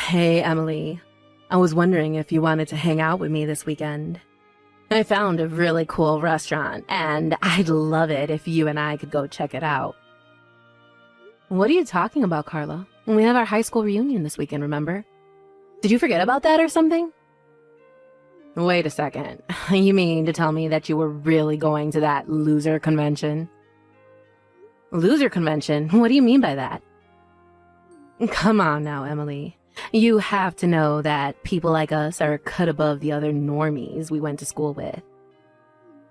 Hey, Emily. I was wondering if you wanted to hang out with me this weekend. I found a really cool restaurant, and I'd love it if you and I could go check it out. What are you talking about, Carla? We have our high school reunion this weekend, remember? Did you forget about that or something? Wait a second. You mean to tell me that you were really going to that loser convention? Loser convention? What do you mean by that? Come on now, Emily. You have to know that people like us are cut above the other normies we went to school with.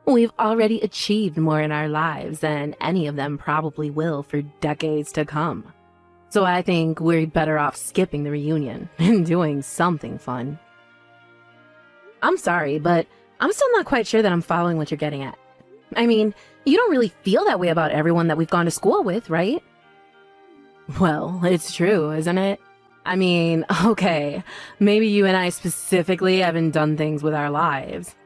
We've already achieved more in our lives than any of them probably will for decades to come. So I think we're better off skipping the reunion and doing something fun. I'm sorry, but I'm still not quite sure that I'm following what you're getting at. I mean, you don't really feel that way about everyone that we've gone to school with, right? Well, it's true, isn't it? I mean, okay, maybe you and I specifically haven't done things with our lives.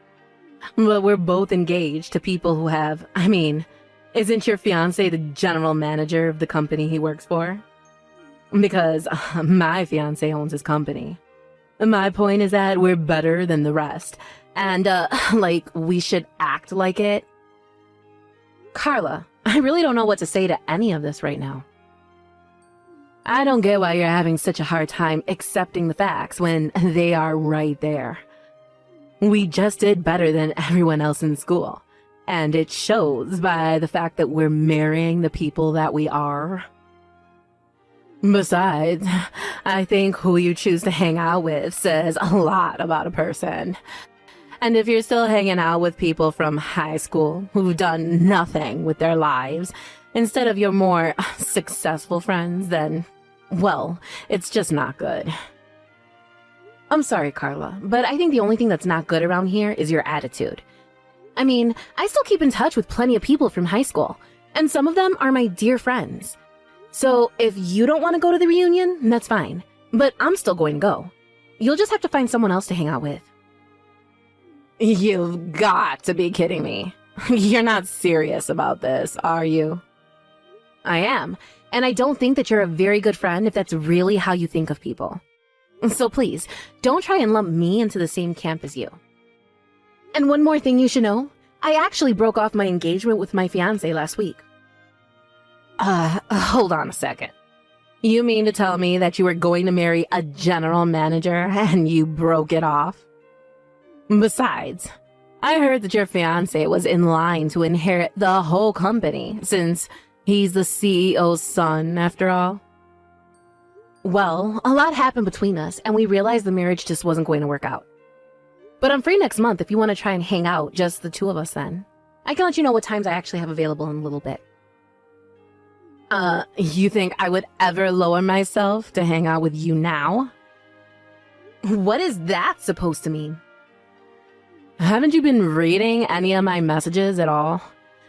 But we're both engaged to people who have, isn't your fiancé the general manager of the company he works for? Because my fiancé owns his company. My point is that we're better than the rest. And, we should act like it. Carla, I really don't know what to say to any of this right now. I don't get why you're having such a hard time accepting the facts when they are right there. We just did better than everyone else in school, and it shows by the fact that we're marrying the people that we are. Besides, I think who you choose to hang out with says a lot about a person. And if you're still hanging out with people from high school who've done nothing with their lives, instead of your more successful friends, then, well, it's just not good. I'm sorry, Carla, but I think the only thing that's not good around here is your attitude. I still keep in touch with plenty of people from high school, and some of them are my dear friends. So if you don't want to go to the reunion, that's fine, but I'm still going to go. You'll just have to find someone else to hang out with. You've got to be kidding me. You're not serious about this, are you? I am, and I don't think that you're a very good friend if that's really how you think of people. So please, don't try and lump me into the same camp as you. And one more thing you should know, I actually broke off my engagement with my fiancé last week. Hold on a second. You mean to tell me that you were going to marry a general manager and you broke it off? Besides, I heard that your fiancé was in line to inherit the whole company since he's the CEO's son, after all. Well, a lot happened between us, and we realized the marriage just wasn't going to work out. But I'm free next month if you want to try and hang out, just the two of us then. I can let you know what times I actually have available in a little bit. You think I would ever lower myself to hang out with you now? What is that supposed to mean? Haven't you been reading any of my messages at all?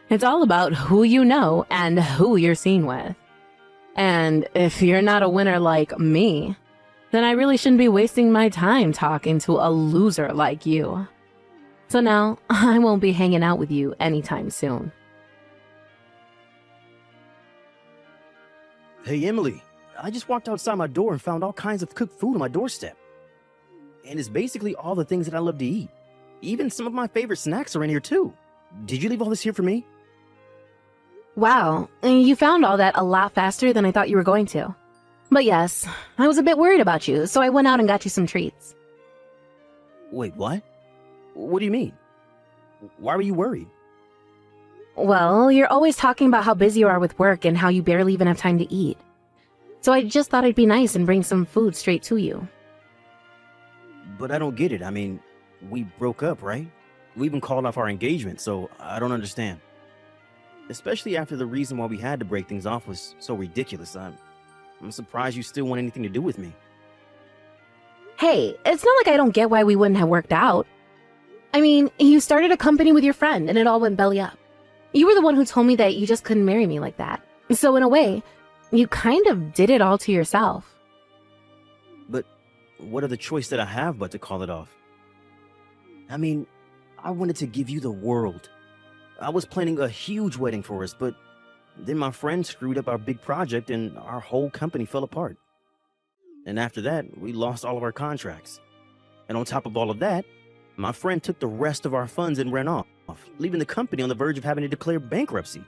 It's all about who you know and who you're seen with. And if you're not a winner like me, then I really shouldn't be wasting my time talking to a loser like you. So now, I won't be hanging out with you anytime soon. Hey, Emily, I just walked outside my door and found all kinds of cooked food on my doorstep. And it's basically all the things that I love to eat. Even some of my favorite snacks are in here too. Did you leave all this here for me? Wow, you found all that a lot faster than I thought you were going to. But yes, I was a bit worried about you, so I went out and got you some treats. Wait, what? What do you mean? Why were you worried? Well, you're always talking about how busy you are with work and how you barely even have time to eat. So I just thought it'd be nice and bring some food straight to you. But I don't get it. We broke up, right? We even called off our engagement, so I don't understand. Especially after the reason why we had to break things off was so ridiculous. I'm surprised you still want anything to do with me. Hey, it's not like I don't get why we wouldn't have worked out. You started a company with your friend and it all went belly up. You were the one who told me that you just couldn't marry me like that. So in a way, you kind of did it all to yourself. But what other choice did I have but to call it off? I wanted to give you the world. I was planning a huge wedding for us, but then my friend screwed up our big project and our whole company fell apart. And after that, we lost all of our contracts. And on top of all of that, my friend took the rest of our funds and ran off, leaving the company on the verge of having to declare bankruptcy.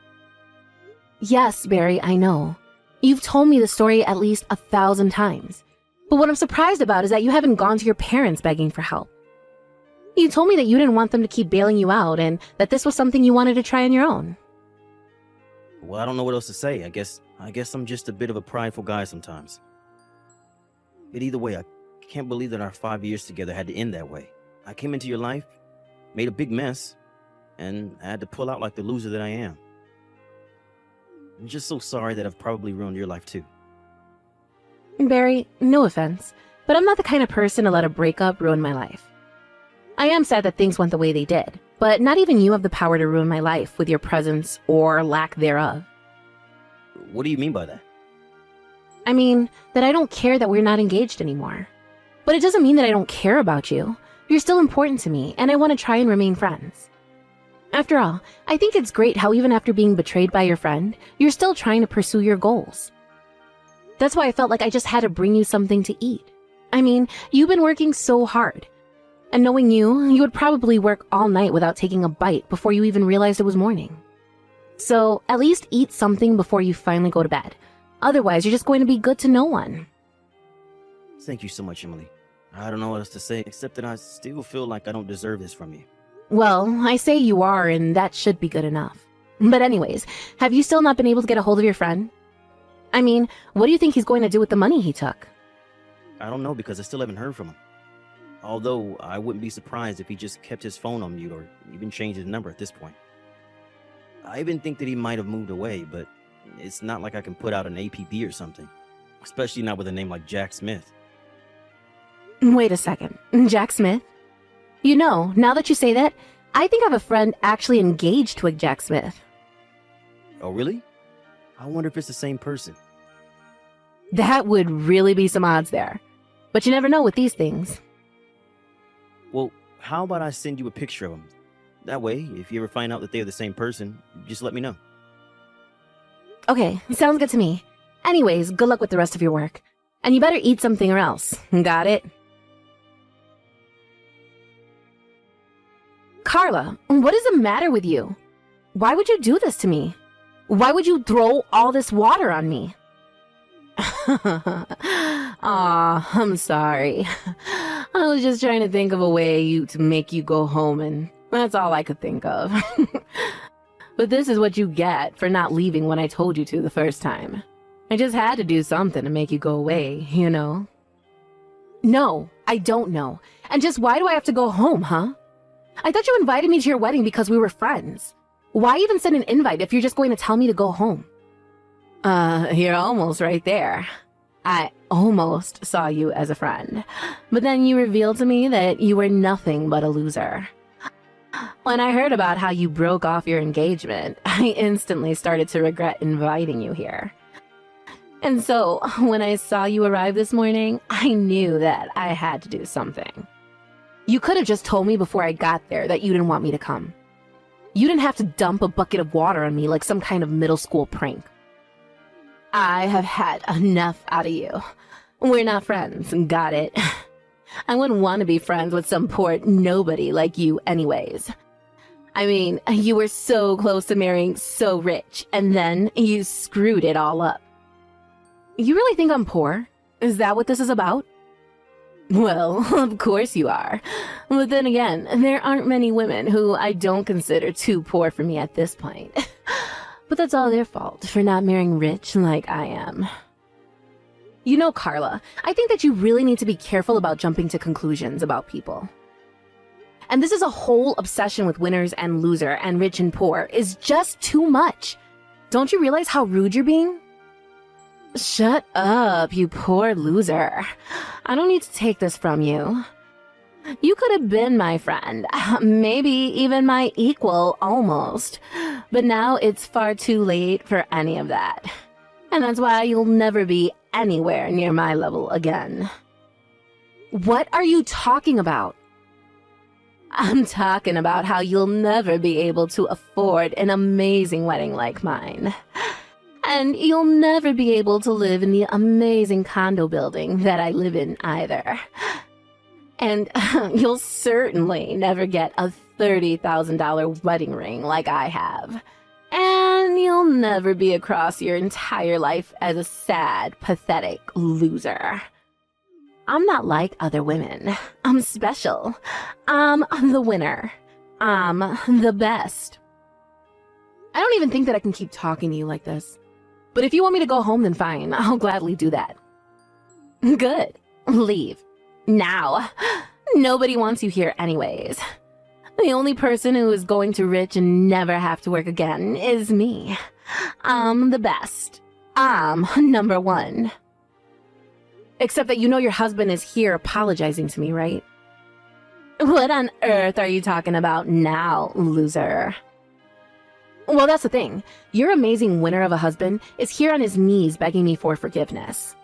Yes, Barry, I know. You've told me the story at least 1,000 times. But what I'm surprised about is that you haven't gone to your parents begging for help. You told me that you didn't want them to keep bailing you out and that this was something you wanted to try on your own. Well, I don't know what else to say. I guess I'm just a bit of a prideful guy sometimes. But either way, I can't believe that our 5 years together had to end that way. I came into your life, made a big mess, and I had to pull out like the loser that I am. I'm just so sorry that I've probably ruined your life too. Barry, no offense, but I'm not the kind of person to let a breakup ruin my life. I am sad that things went the way they did, but not even you have the power to ruin my life with your presence or lack thereof. What do you mean by that? I mean, that I don't care that we're not engaged anymore. But it doesn't mean that I don't care about you. You're still important to me, and I want to try and remain friends. After all, I think it's great how even after being betrayed by your friend, you're still trying to pursue your goals. That's why I felt like I just had to bring you something to eat. I mean, you've been working so hard. And knowing you would probably work all night without taking a bite before you even realized it was morning. So, at least eat something before you finally go to bed. Otherwise, you're just going to be good to no one. Thank you so much, Emily. I don't know what else to say, except that I still feel like I don't deserve this from you. Well, I say you are, and that should be good enough. But anyways, have you still not been able to get a hold of your friend? I mean, what do you think he's going to do with the money he took? I don't know because I still haven't heard from him. Although, I wouldn't be surprised if he just kept his phone on mute or even changed his number at this point. I even think that he might have moved away, but it's not like I can put out an APB or something. Especially not with a name like Jack Smith. Wait a second. Jack Smith? You know, now that you say that, I think I have a friend actually engaged to a Jack Smith. Oh, really? I wonder if it's the same person. That would really be some odds there. But you never know with these things. Well, how about I send you a picture of them? That way, if you ever find out that they're the same person, just let me know. Okay, sounds good to me. Anyways, good luck with the rest of your work. And you better eat something or else. Got it? Carla, what is the matter with you? Why would you do this to me? Why would you throw all this water on me? Aw, I'm sorry. I was just trying to think of a way to make you go home, and that's all I could think of. But this is what you get for not leaving when I told you to the first time. I just had to do something to make you go away, you know? No, I don't know. And just why do I have to go home, huh? I thought you invited me to your wedding because we were friends. Why even send an invite if you're just going to tell me to go home? You're almost right there. I almost saw you as a friend, but then you revealed to me that you were nothing but a loser. When I heard about how you broke off your engagement, I instantly started to regret inviting you here. And so, when I saw you arrive this morning, I knew that I had to do something. You could have just told me before I got there that you didn't want me to come. You didn't have to dump a bucket of water on me like some kind of middle school prank. I have had enough out of you. We're not friends, got it? I wouldn't want to be friends with some poor nobody like you anyways. I mean, you were so close to marrying so rich, and then you screwed it all up. You really think I'm poor? Is that what this is about? Well, of course you are. But then again, there aren't many women who I don't consider too poor for me at this point. But that's all their fault for not marrying rich like I am. You know, Carla, I think that you really need to be careful about jumping to conclusions about people. And this is a whole obsession with winners and loser and rich and poor is just too much. Don't you realize how rude you're being? Shut up, you poor loser. I don't need to take this from you. You could have been my friend, maybe even my equal almost. But now it's far too late for any of that. And that's why you'll never be anywhere near my level again. What are you talking about? I'm talking about how you'll never be able to afford an amazing wedding like mine. And you'll never be able to live in the amazing condo building that I live in either. And you'll certainly never get a $30,000 wedding ring like I have. And you'll never be across your entire life as a sad, pathetic loser. I'm not like other women. I'm special. I'm the winner. I'm the best. I don't even think that I can keep talking to you like this. But if you want me to go home, then fine. I'll gladly do that. Good. Leave. Now. Nobody wants you here anyways. The only person who is going to rich and never have to work again is me. I'm the best. I'm number one. Except that you know your husband is here apologizing to me, right? What on earth are you talking about now, loser? Well, that's the thing. Your amazing winner of a husband is here on his knees begging me for forgiveness.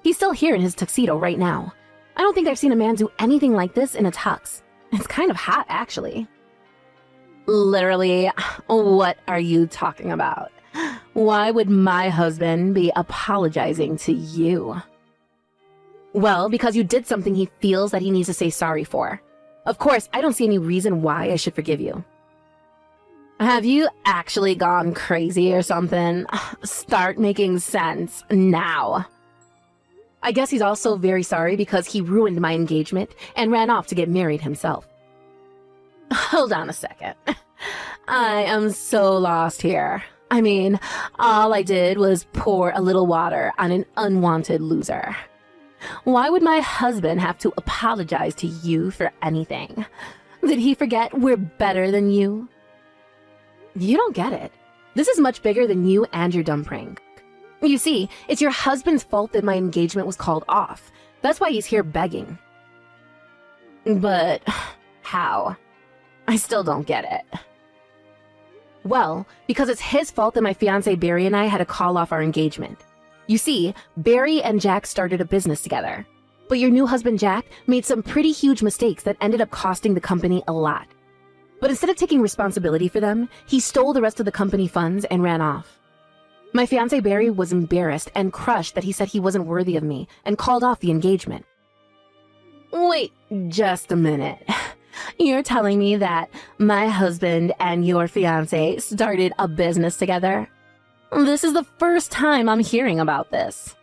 He's still here in his tuxedo right now. I don't think I've seen a man do anything like this in a tux. It's kind of hot, actually. Literally, what are you talking about? Why would my husband be apologizing to you? Well, because you did something he feels that he needs to say sorry for. Of course, I don't see any reason why I should forgive you. Have you actually gone crazy or something? Start making sense now. I guess he's also very sorry because he ruined my engagement and ran off to get married himself. Hold on a second. I am so lost here. I mean, all I did was pour a little water on an unwanted loser. Why would my husband have to apologize to you for anything? Did he forget we're better than you? You don't get it. This is much bigger than you and your dumb prank. You see, it's your husband's fault that my engagement was called off. That's why he's here begging. But how? I still don't get it. Well, because it's his fault that my fiance Barry and I had to call off our engagement. You see, Barry and Jack started a business together. But your new husband Jack made some pretty huge mistakes that ended up costing the company a lot. But instead of taking responsibility for them, he stole the rest of the company funds and ran off. My fiancé Barry was embarrassed and crushed that he said he wasn't worthy of me and called off the engagement. Wait just a minute. You're telling me that my husband and your fiancé started a business together? This is the first time I'm hearing about this.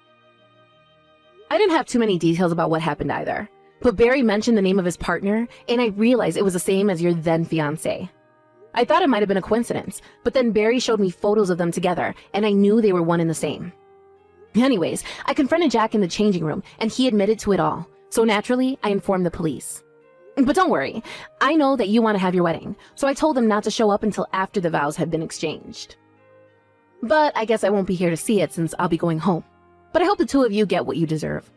I didn't have too many details about what happened either, but Barry mentioned the name of his partner, and I realized it was the same as your then fiancé. I thought it might have been a coincidence, but then Barry showed me photos of them together, and I knew they were one and the same. Anyways, I confronted Jack in the changing room, and he admitted to it all, so naturally, I informed the police. But don't worry, I know that you want to have your wedding, so I told them not to show up until after the vows had been exchanged. But I guess I won't be here to see it since I'll be going home. But I hope the two of you get what you deserve.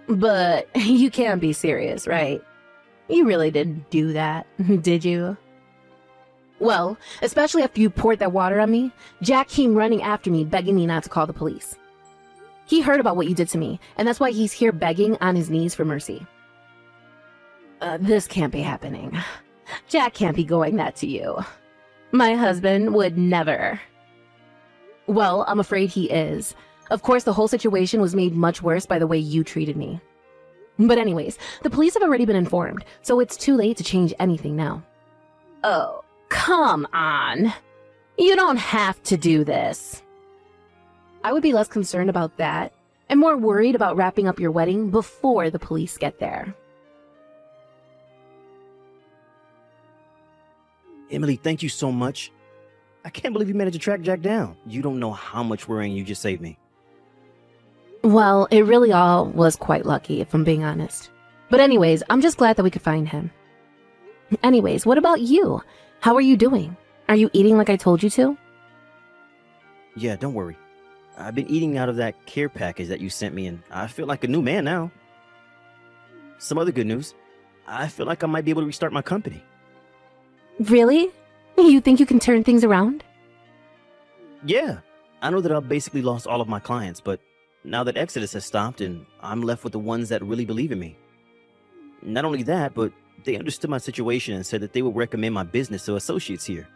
But you can't be serious, right? You really didn't do that, did you? Well, especially after you poured that water on me, Jack came running after me, begging me not to call the police. He heard about what you did to me, and that's why he's here begging on his knees for mercy. This can't be happening. Jack can't be going that to you. My husband would never. Well, I'm afraid he is. Of course, the whole situation was made much worse by the way you treated me. But anyways, the police have already been informed, so it's too late to change anything now. Oh. Come on. You don't have to do this. I would be less concerned about that and more worried about wrapping up your wedding before the police get there. Emily, thank you so much. I can't believe you managed to track Jack down. You don't know how much worrying you just saved me. Well, it really all was quite lucky, if I'm being honest. But anyways, I'm just glad that we could find him. Anyways, what about you? How are you doing? Are you eating like I told you to? Yeah, don't worry. I've been eating out of that care package that you sent me, and I feel like a new man now. Some other good news. I feel like I might be able to restart my company. Really? You think you can turn things around? Yeah. I know that I've basically lost all of my clients, but now that Exodus has stopped, and I'm left with the ones that really believe in me. Not only that, but they understood my situation and said that they would recommend my business to associates here.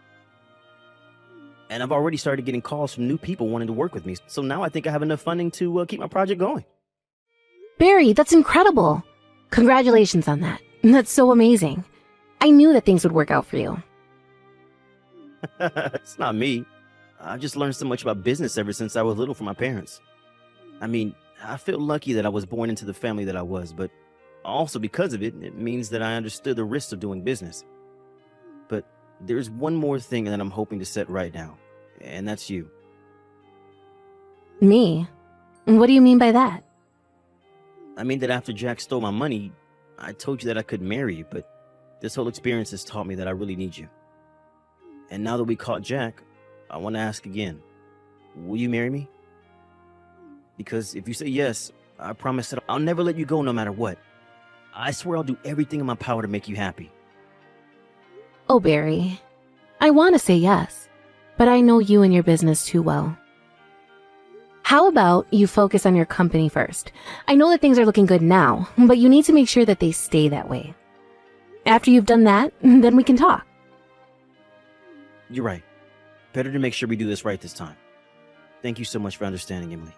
And I've already started getting calls from new people wanting to work with me. So now I think I have enough funding to keep my project going. Barry, that's incredible. Congratulations on that. That's so amazing. I knew that things would work out for you. It's not me. I've just learned so much about business ever since I was little from my parents. I mean, I feel lucky that I was born into the family that I was, but also because of it, it means that I understood the risks of doing business. But there's one more thing that I'm hoping to set right now, and that's you. Me? What do you mean by that? I mean that after Jack stole my money, I told you that I could marry you, but this whole experience has taught me that I really need you. And now that we caught Jack, I want to ask again, will you marry me? Because if you say yes, I promise that I'll never let you go no matter what. I swear I'll do everything in my power to make you happy. Oh, Barry, I want to say yes, but I know you and your business too well. How about you focus on your company first? I know that things are looking good now, but you need to make sure that they stay that way. After you've done that, then we can talk. You're right. Better to make sure we do this right this time. Thank you so much for understanding, Emily.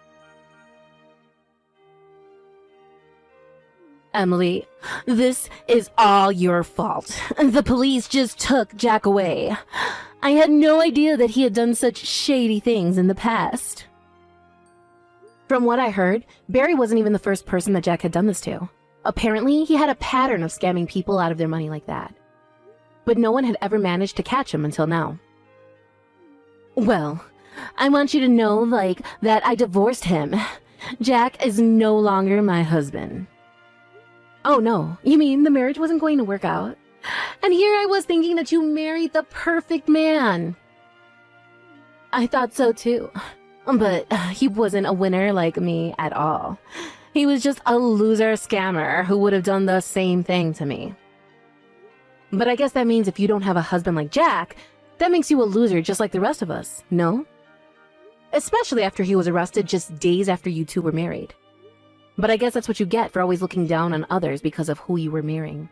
Emily, this is all your fault. The police just took Jack away. I had no idea that he had done such shady things in the past. From what I heard, Barry wasn't even the first person that Jack had done this to. Apparently, he had a pattern of scamming people out of their money like that. But no one had ever managed to catch him until now. Well, I want you to know, that I divorced him. Jack is no longer my husband. Oh no, you mean the marriage wasn't going to work out? And here I was thinking that you married the perfect man. I thought so too. But he wasn't a winner like me at all. He was just a loser scammer who would have done the same thing to me. But I guess that means if you don't have a husband like Jack, that makes you a loser just like the rest of us, no? Especially after he was arrested just days after you two were married. But I guess that's what you get for always looking down on others because of who you were marrying.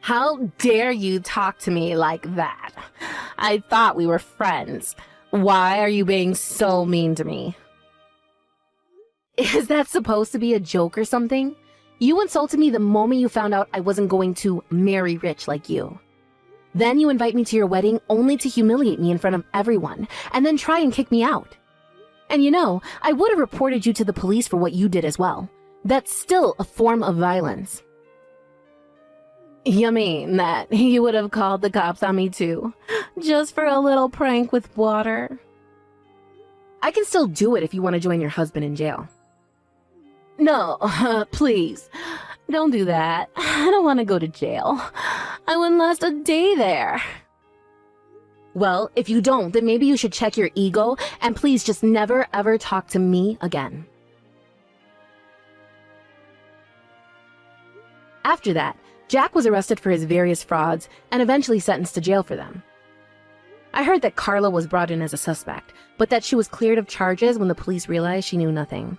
How dare you talk to me like that? I thought we were friends. Why are you being so mean to me? Is that supposed to be a joke or something? You insulted me the moment you found out I wasn't going to marry rich like you. Then you invite me to your wedding only to humiliate me in front of everyone, and then try and kick me out. And you know, I would have reported you to the police for what you did as well. That's still a form of violence. You mean that you would have called the cops on me too, just for a little prank with water? I can still do it if you want to join your husband in jail. No, please, don't do that. I don't want to go to jail. I wouldn't last a day there. Well, if you don't, then maybe you should check your ego and please just never ever talk to me again. After that, Jack was arrested for his various frauds and eventually sentenced to jail for them. I heard that Carla was brought in as a suspect, but that she was cleared of charges when the police realized she knew nothing.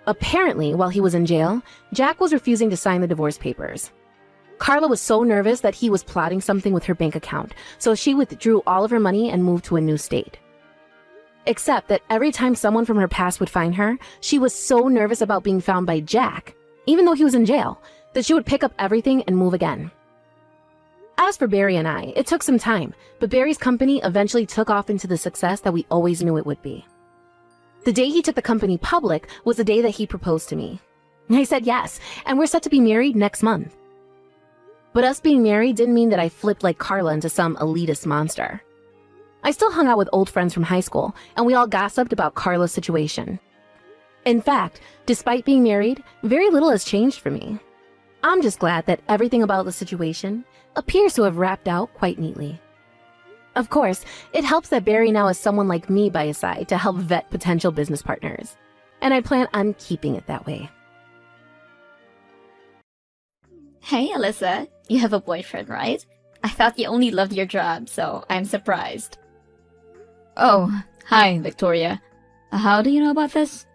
Apparently, while he was in jail, Jack was refusing to sign the divorce papers. Carla was so nervous that he was plotting something with her bank account, so she withdrew all of her money and moved to a new state. Except that every time someone from her past would find her, she was so nervous about being found by Jack, even though he was in jail, that she would pick up everything and move again. As for Barry and I, it took some time, but Barry's company eventually took off into the success that we always knew it would be. The day he took the company public was the day that he proposed to me. I said yes, and we're set to be married next month. But us being married didn't mean that I flipped like Carla into some elitist monster. I still hung out with old friends from high school, and we all gossiped about Carla's situation. In fact, despite being married, very little has changed for me. I'm just glad that everything about the situation appears to have wrapped out quite neatly. Of course, it helps that Barry now has someone like me by his side to help vet potential business partners, and I plan on keeping it that way. Hey, Alyssa, you have a boyfriend, right? I thought you only loved your job, so I'm surprised. Oh, hi, Victoria. How do you know about this?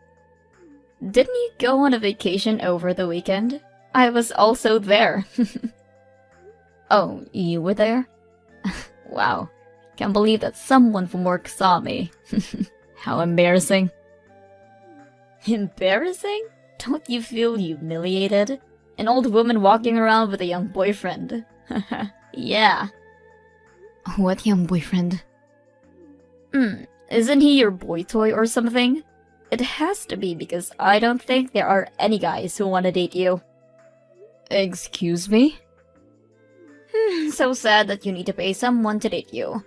Didn't you go on a vacation over the weekend? I was also there. Oh, you were there? Wow. Can't believe that someone from work saw me. How embarrassing. Embarrassing? Don't you feel humiliated? An old woman walking around with a young boyfriend. Yeah. What young boyfriend? Isn't he your boy toy or something? It has to be because I don't think there are any guys who want to date you. Excuse me? So sad that you need to pay someone to date you.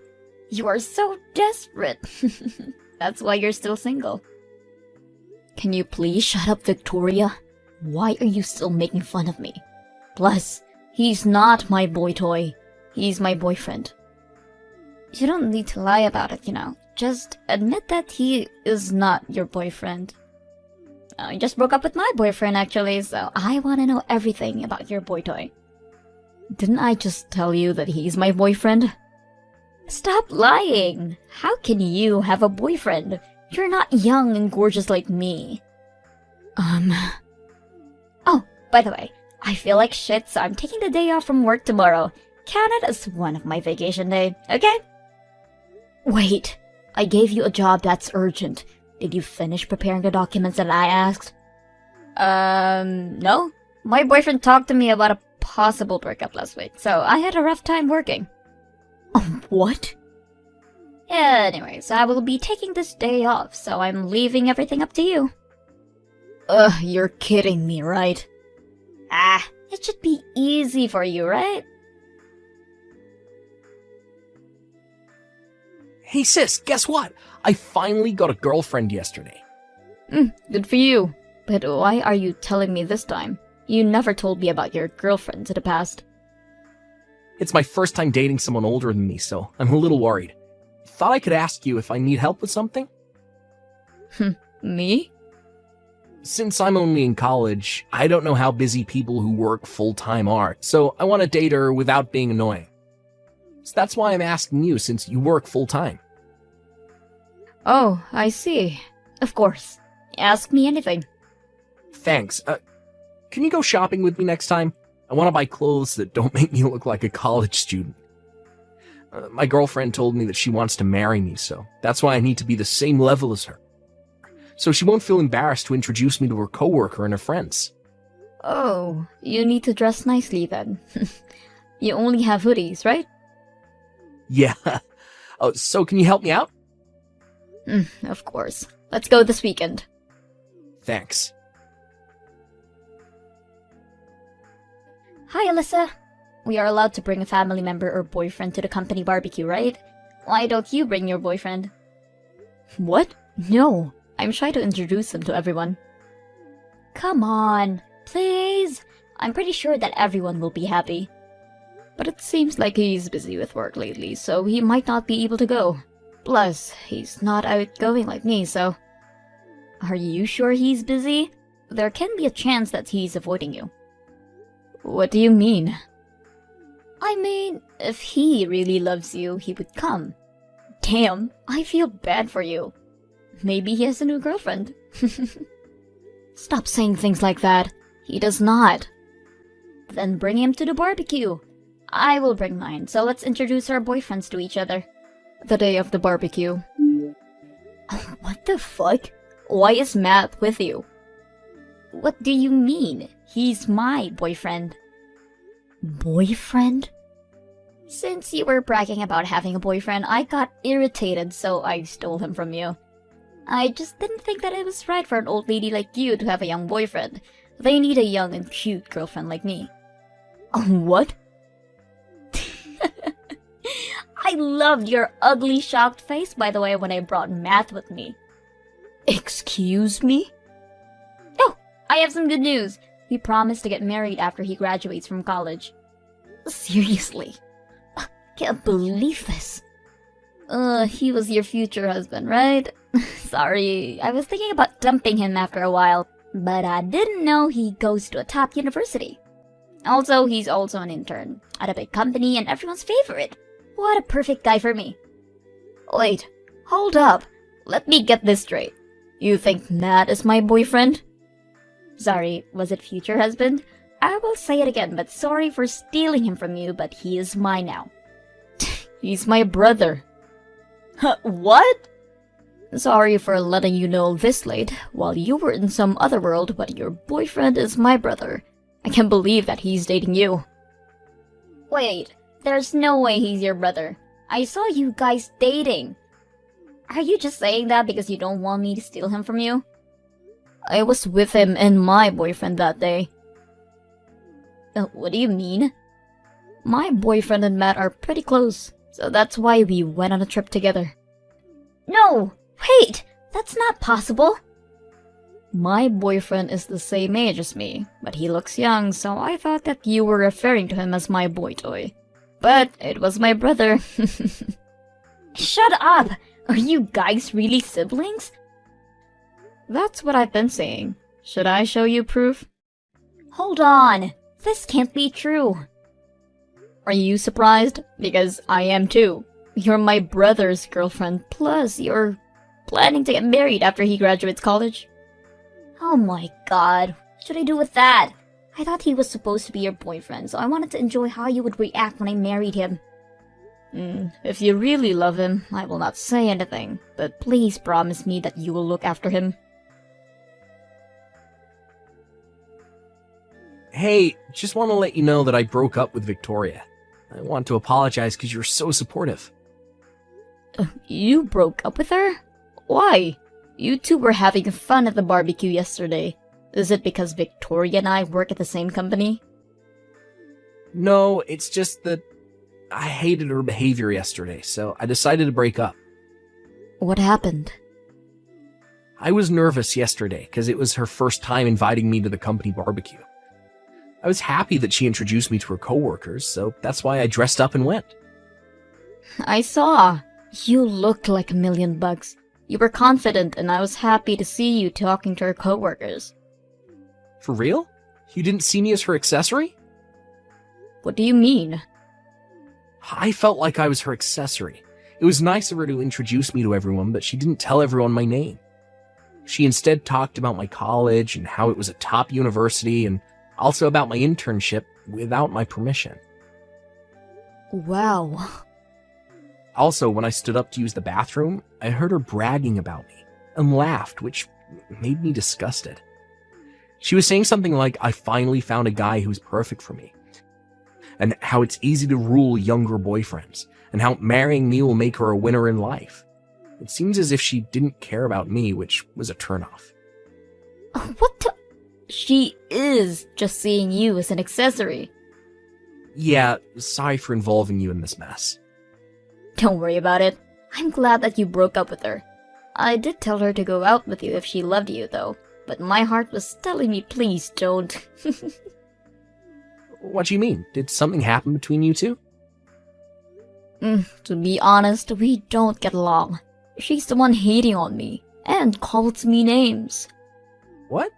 You are so desperate. That's why you're still single. Can you please shut up, Victoria? Why are you still making fun of me? Plus, he's not my boy toy. He's my boyfriend. You don't need to lie about it, you know. Just admit that he is not your boyfriend. I just broke up with my boyfriend, actually, so I want to know everything about your boy toy. Didn't I just tell you that he's my boyfriend? Stop lying! How can you have a boyfriend? You're not young and gorgeous like me. Oh, by the way, I feel like shit, so I'm taking the day off from work tomorrow. Count it as one of my vacation day, okay? Wait, I gave you a job that's urgent. Did you finish preparing the documents that I asked? No. My boyfriend talked to me about a possible breakup last week, so I had a rough time working. What? Anyways, I will be taking this day off, so I'm leaving everything up to you. You're kidding me, right? It should be easy for you, right? Hey sis, guess what? I finally got a girlfriend yesterday. Good for you. But why are you telling me this time? You never told me about your girlfriends in the past. It's my first time dating someone older than me, so I'm a little worried. Thought I could ask you if I need help with something? Me? Since I'm only in college, I don't know how busy people who work full-time are, so I want to date her without being annoying. So that's why I'm asking you, since you work full-time. Oh, I see. Of course. Ask me anything. Thanks. Can you go shopping with me next time? I want to buy clothes that don't make me look like a college student. My girlfriend told me that she wants to marry me, so that's why I need to be the same level as her. So she won't feel embarrassed to introduce me to her coworker and her friends. Oh, you need to dress nicely then. You only have hoodies, right? Yeah. Oh, so can you help me out? Of course. Let's go this weekend. Thanks. Hi, Alyssa. We are allowed to bring a family member or boyfriend to the company barbecue, right? Why don't you bring your boyfriend? What? No. I'm shy to introduce him to everyone. Come on, please. I'm pretty sure that everyone will be happy. But it seems like he's busy with work lately, so he might not be able to go. Plus, he's not outgoing like me, so... Are you sure he's busy? There can be a chance that he's avoiding you. What do you mean? I mean, if he really loves you, he would come. Damn, I feel bad for you. Maybe he has a new girlfriend. Stop saying things like that. He does not. Then bring him to the barbecue. I will bring mine, so let's introduce our boyfriends to each other. The day of the barbecue. What the fuck? Why is Matt with you? What do you mean? He's my boyfriend. Boyfriend? Since you were bragging about having a boyfriend, I got irritated, so I stole him from you. I just didn't think that it was right for an old lady like you to have a young boyfriend. They need a young and cute girlfriend like me. What? I loved your ugly, shocked face, by the way, when I brought Matt with me. Excuse me? Oh, I have some good news. We promised to get married after he graduates from college. Seriously? Can't believe this. He was your future husband, right? Sorry, I was thinking about dumping him after a while, but I didn't know he goes to a top university. Also, he's also an intern at a big company and everyone's favorite. What a perfect guy for me. Wait, hold up. Let me get this straight. You think Matt is my boyfriend? Sorry, was it future husband? I will say it again, but sorry for stealing him from you, but he is mine now. He's my brother. What? Sorry for letting you know this late, while you were in some other world, but your boyfriend is my brother. I can't believe that he's dating you. Wait, there's no way he's your brother. I saw you guys dating. Are you just saying that because you don't want me to steal him from you? I was with him and my boyfriend that day. What do you mean? My boyfriend and Matt are pretty close, so that's why we went on a trip together. No! Wait! That's not possible! My boyfriend is the same age as me, but he looks young, so I thought that you were referring to him as my boy toy. But it was my brother. Shut up! Are you guys really siblings? That's what I've been saying. Should I show you proof? Hold on! This can't be true. Are you surprised? Because I am too. You're my brother's girlfriend, plus you're planning to get married after he graduates college. Oh my god, what should I do with that? I thought he was supposed to be your boyfriend, so I wanted to enjoy how you would react when I married him. If you really love him, I will not say anything, but please promise me that you will look after him. Hey, just want to let you know that I broke up with Victoria. I want to apologize because you're so supportive. You broke up with her? Why? You two were having fun at the barbecue yesterday. Is it because Victoria and I work at the same company? No, it's just that I hated her behavior yesterday, so I decided to break up. What happened? I was nervous yesterday because it was her first time inviting me to the company barbecue. I was happy that she introduced me to her coworkers, so that's why I dressed up and went. I saw. You looked like $1,000,000. You were confident, and I was happy to see you talking to her coworkers. For real? You didn't see me as her accessory? What do you mean? I felt like I was her accessory. It was nice of her to introduce me to everyone, but she didn't tell everyone my name. She instead talked about my college and how it was a top university, and also about my internship without my permission. Wow. Also, when I stood up to use the bathroom, I heard her bragging about me and laughed, which made me disgusted. She was saying something like, I finally found a guy who's perfect for me, and how it's easy to rule younger boyfriends, and how marrying me will make her a winner in life. It seems as if she didn't care about me, which was a turnoff. What the? She is just seeing you as an accessory. Yeah, sorry for involving you in this mess. Don't worry about it. I'm glad that you broke up with her. I did tell her to go out with you if she loved you, though. But my heart was telling me, please don't. What do you mean? Did something happen between you two? To be honest, we don't get along. She's the one hating on me, and calls me names. What?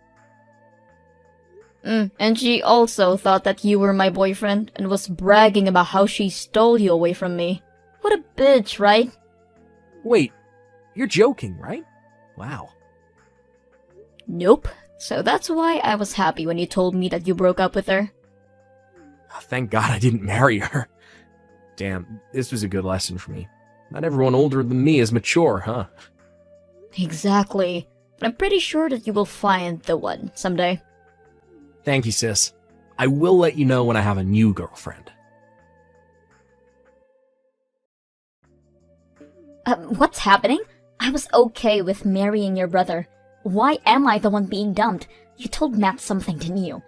And she also thought that you were my boyfriend, and was bragging about how she stole you away from me. What a bitch, right? Wait, you're joking, right? Wow. Nope. So that's why I was happy when you told me that you broke up with her. Thank God I didn't marry her. Damn, this was a good lesson for me. Not everyone older than me is mature, huh? Exactly. But I'm pretty sure that you will find the one someday. Thank you, sis. I will let you know when I have a new girlfriend. What's happening? I was okay with marrying your brother. Why am I the one being dumped? You told Matt something, didn't you?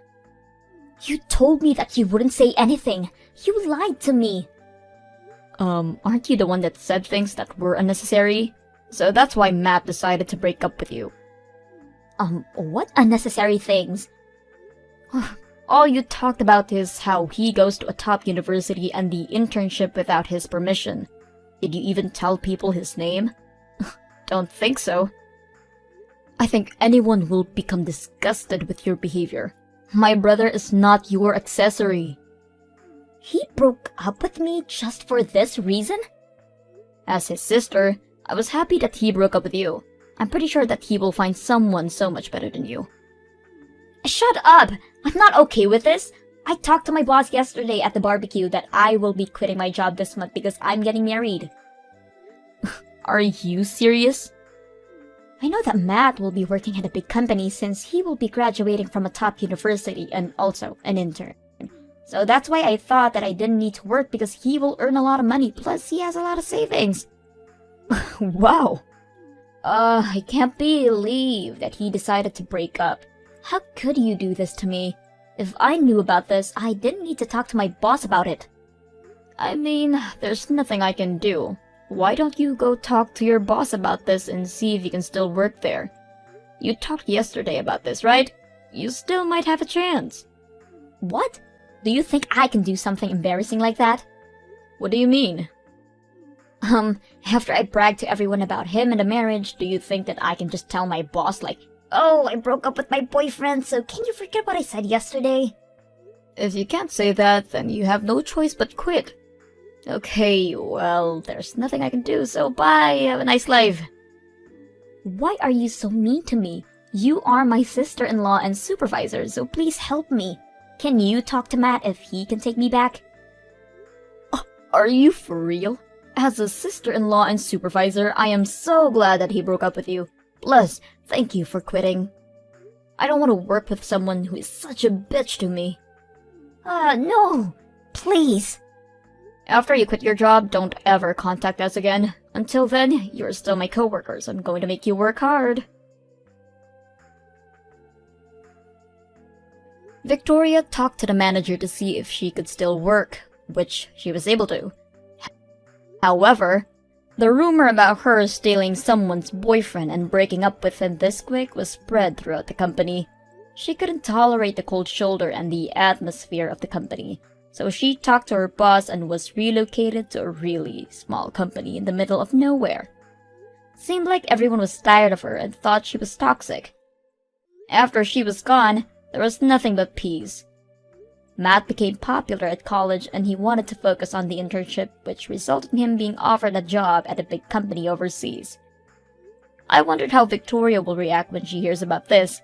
You told me that you wouldn't say anything. You lied to me. Aren't you the one that said things that were unnecessary? So that's why Matt decided to break up with you. What unnecessary things? All you talked about is how he goes to a top university and the internship without his permission. Did you even tell people his name? Don't think so. I think anyone will become disgusted with your behavior. My brother is not your accessory. He broke up with me just for this reason? As his sister, I was happy that he broke up with you. I'm pretty sure that he will find someone so much better than you. Shut up! I'm not okay with this. I talked to my boss yesterday at the barbecue that I will be quitting my job this month because I'm getting married. Are you serious? I know that Matt will be working at a big company since he will be graduating from a top university and also an intern. So that's why I thought that I didn't need to work because he will earn a lot of money, plus he has a lot of savings. Wow. I can't believe that he decided to break up. How could you do this to me? If I knew about this, I didn't need to talk to my boss about it. I mean, there's nothing I can do. Why don't you go talk to your boss about this and see if you can still work there? You talked yesterday about this, right? You still might have a chance. What? Do you think I can do something embarrassing like that? What do you mean? After I bragged to everyone about him and the marriage, do you think that I can just tell my boss like, "Oh, I broke up with my boyfriend, so can you forget what I said yesterday?" If you can't say that, then you have no choice but quit. Okay, well, there's nothing I can do, so bye, have a nice life. Why are you so mean to me? You are my sister-in-law and supervisor, so please help me. Can you talk to Matt if he can take me back? Are you for real? As a sister-in-law and supervisor, I am so glad that he broke up with you. Plus, thank you for quitting. I don't want to work with someone who is such a bitch to me. No! Please! After you quit your job, don't ever contact us again. Until then, you're still my coworkers. I'm going to make you work hard. Victoria talked to the manager to see if she could still work, which she was able to. However, the rumor about her stealing someone's boyfriend and breaking up with him this quick was spread throughout the company. She couldn't tolerate the cold shoulder and the atmosphere of the company, so she talked to her boss and was relocated to a really small company in the middle of nowhere. Seemed like everyone was tired of her and thought she was toxic. After she was gone, there was nothing but peace. Matt became popular at college and he wanted to focus on the internship, which resulted in him being offered a job at a big company overseas. I wondered how Victoria will react when she hears about this.